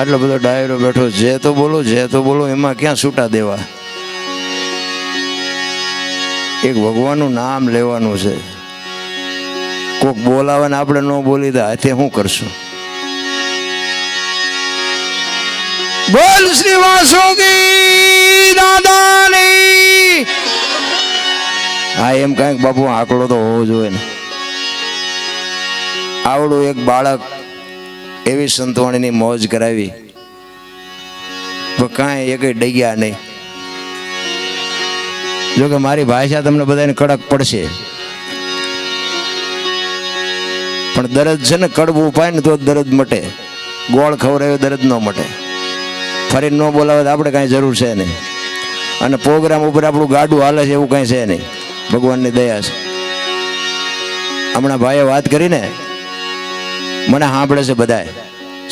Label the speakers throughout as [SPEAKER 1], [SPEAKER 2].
[SPEAKER 1] આટલો બધો ડાયરો બેઠો, જે તો બોલો એમાં ક્યાં છૂટા દેવા? એક ભગવાનનું નામ લેવાનું છે. કોક બોલાવે ને આપણે ન બોલી દે, હાથે શું કરશું? બોલ શ્રી વાસુકી દાદાની. હા, એમ કાંઈક બાપુ આંકડો તો હોવો જોઈએ ને. આવડું એક બાળક એવી સંતવાણીની મોજ કરાવી, પણ કાંઈ એક ડગ્યા નહીં. જોકે મારી ભાષા તમને બધાને કડક પડશે, પણ દરદ છે ને કડવું પાય ને તો દરદ મટે. ગોળ ખવડાવે દરદ ન મટે. ફરી ન બોલાવે તો આપણે કાંઈ જરૂર છે નહીં. અને પ્રોગ્રામ ઉપર આપણું ગાડું હાલે છે એવું કાંઈ છે નહીં. ભગવાનની દયા છે. હમણાં ભાઈએ વાત કરીને મને સાંભળે છે, બધાય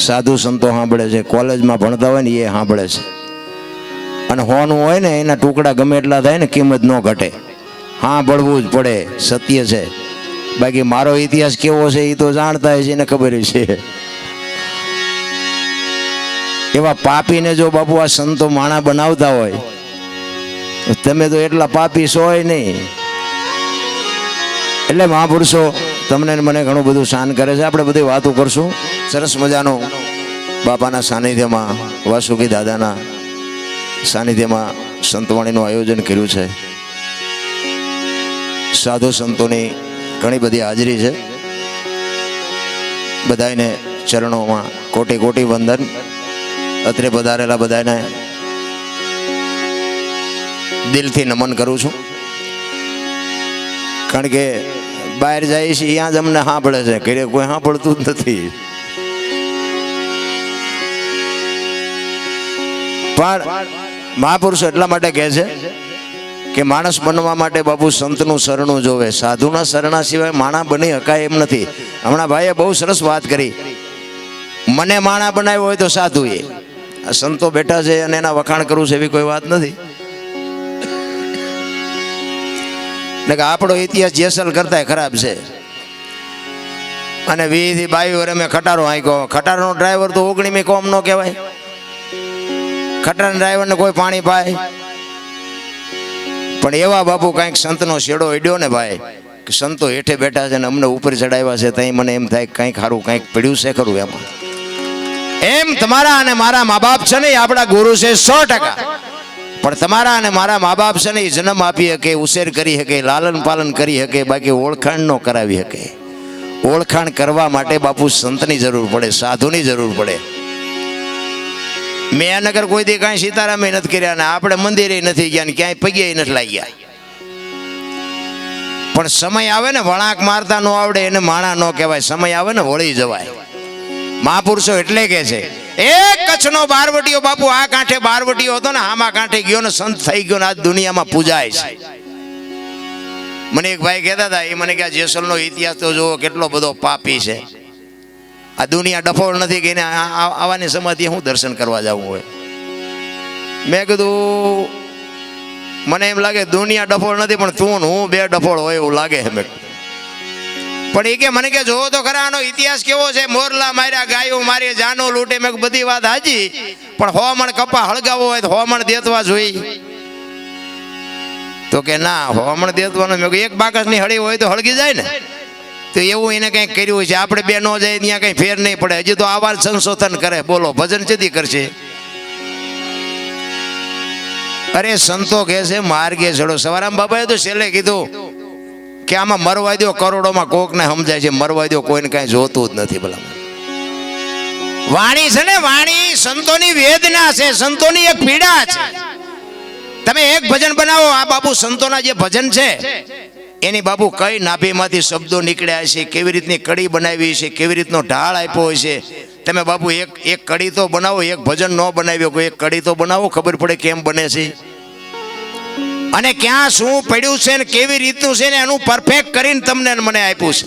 [SPEAKER 1] સાધુ સંતો સાંભળે છે, કોલેજમાં ભણતા હોય ને એ સાંભળે છે. અને હોનું હોય ને એના ટુકડા ગમે એટલા થાય ને કિંમત ન ઘટે. હા, ભળવું જ પડે, સત્ય છે. બાકી મારો ઇતિહાસ કેવો છે એ તો જાણતા હોય છે, એને ખબર છે. એવા પાપીને જો બાપુ આ સંતો માણા બનાવતા હોય, તમે તો એટલા પાપી સોય નહીં. એટલે મહાપુરુષો તમને મને ઘણું બધું શાન કરે છે. આપણે બધી વાતો કરશું. સરસ મજાનું બાપાના સાનિધ્યમાં, વાસુકી દાદાના સાનિધ્યમાં સંતવાણીનું આયોજન કર્યું છે. સાધુ સંતોની ઘણી બધી હાજરી છે. બધાને ચરણોમાં કોટી કોટી વંદન. અત્રે પધારેલા બધાને દિલથી નમન કરું છું. કારણ કે બહાર જાય છે ત્યાં જ અમને સાંભળે છે, ઘરે કોઈ સાંભળતું જ નથી. પણ મહાપુરુષો એટલા માટે કહે છે કે માણસ બનવા માટે બાપુ સંતનું શરણું જોવે. સાધુના શરણા સિવાય માણા બની શકાય એમ નથી. હમણાં ભાઈએ બહુ સરસ વાત કરી. મને માણા બનાવ્યો હોય તો સાધુ એ. સંતો બેઠા છે અને એના વખાણ કરવું છે એવી કોઈ વાત નથી. એટલે કે આપણો ઇતિહાસ જેસલ કરતા ખરાબ છે. અને 20 થી 22 વર્ષ મેં ખટારો હાંક્યો. ખટારાનો ડ્રાઈવર તો 19મી કોમ નો કહેવાય. ખટારાના ડ્રાઈવરને કોઈ પાણી પાય. પણ એવા બાપુ કાંઈક સંતનો શેડો અડ્યો ને ભાઈ, કે સંતો હેઠે બેઠા છે ને અમને ઉપર ચડાવ્યા છે, ત્યાં મને એમ થાય કંઈક સારું કંઈક પડ્યું છે ખરું એમાં. એમ તમારા અને મારા મા બાપ છે ને એ આપણા ગુરુ છે 100%. પણ તમારા અને મારા મા બાપ છે ને એ જન્મ આપી શકે, ઉછેર કરી શકે, લાલન પાલન કરી શકે, બાકી ઓળખાણ ન કરાવી શકે. ઓળખાણ કરવા માટે બાપુ સંતની જરૂર પડે, સાધુની જરૂર પડે. મેં નગર કોઈ દી કાંઈ સીતારામે નથી કર્યા ને આપણે મંદિરે નથી ગયા ને ક્યાંય પગે નથી લાગ્યા. પણ સમય આવે ને વળાંક મારતા ન આવડે એને માણા ન કહેવાય. સમય આવે ને વળી જવાય. મહાપુરુષો એટલે કે છે એક કચ્છનો બારવટીયો બાપુ આ કાંઠે બારવટીયો હતો ને આમાં કાંઠે ગયો ને સંત થઈ ગયો ને આજ દુનિયામાં પૂજાય છે. મને એક ભાઈ કહેતા હતા, એ મને કે આ જેસલનો ઇતિહાસ તો જુઓ કેટલો બધો પાપી છે. આ દુનિયા ડફોળ નથી કે આવાની સમાધિ હું દર્શન કરવા જવું હોય. મેં કીધું મને એમ લાગે દુનિયા ડફોળ નથી પણ તું હું બે ડફોળ હોય એવું લાગે છે. પણ એ કે મને કે જોવો તો ખરા આનો ઇતિહાસ કેવો છે. મોરલા માર્યા, ગાયો મારી, જાનો લૂંટે. મેં બધી વાત હાજી, પણ 100 મણ કપા હળગાવો હોય તો 100 મણ દેતવા જોઈ. તો કે ના 100 મણ દેતવાનો. મેં એક બાકસની હળી હોય તો હળગી જાય ને. તો એવું એને કંઈક કર્યું છે. આપણે બે ન જાય ત્યાં કંઈ ફેર નહીં પડે. હજી તો આવા સંશોધન કરે. બોલો ભજન ચેદી કરશે? અરે સંતો કહે છે માર્ગે ચડો. સવારામ બાબાએ તો છેલ્લે કીધું કે આમાં મરવા દો, કરોડોમાં કોકને સમજાય છે, મરવા દો, કોઈને કાંઈ જોતું જ નથી. ભલા વાણી છે ને, વાણી સંતોની વેદના છે, સંતોની એક પીડા છે. તમે એક ભજન બનાવો. આ બાપુ સંતોના જે ભજન છે એની બાપુ કઈ નાભીમાંથી શબ્દો નીકળ્યા છે, કેવી રીતની કડી બનાવી છે, કેવી રીતનો ઢાળ આપ્યો હોય છે. તમે બાપુ એક કડી તો બનાવો. એક ભજન ન બનાવ્યો કોઈ એક કડી તો બનાવો, ખબર પડે કેમ બને છે અને ક્યાં શું પડ્યું છે ને કેવી રીતનું છે ને એનું પરફેક્ટ કરીને તમને મને આપ્યું છે.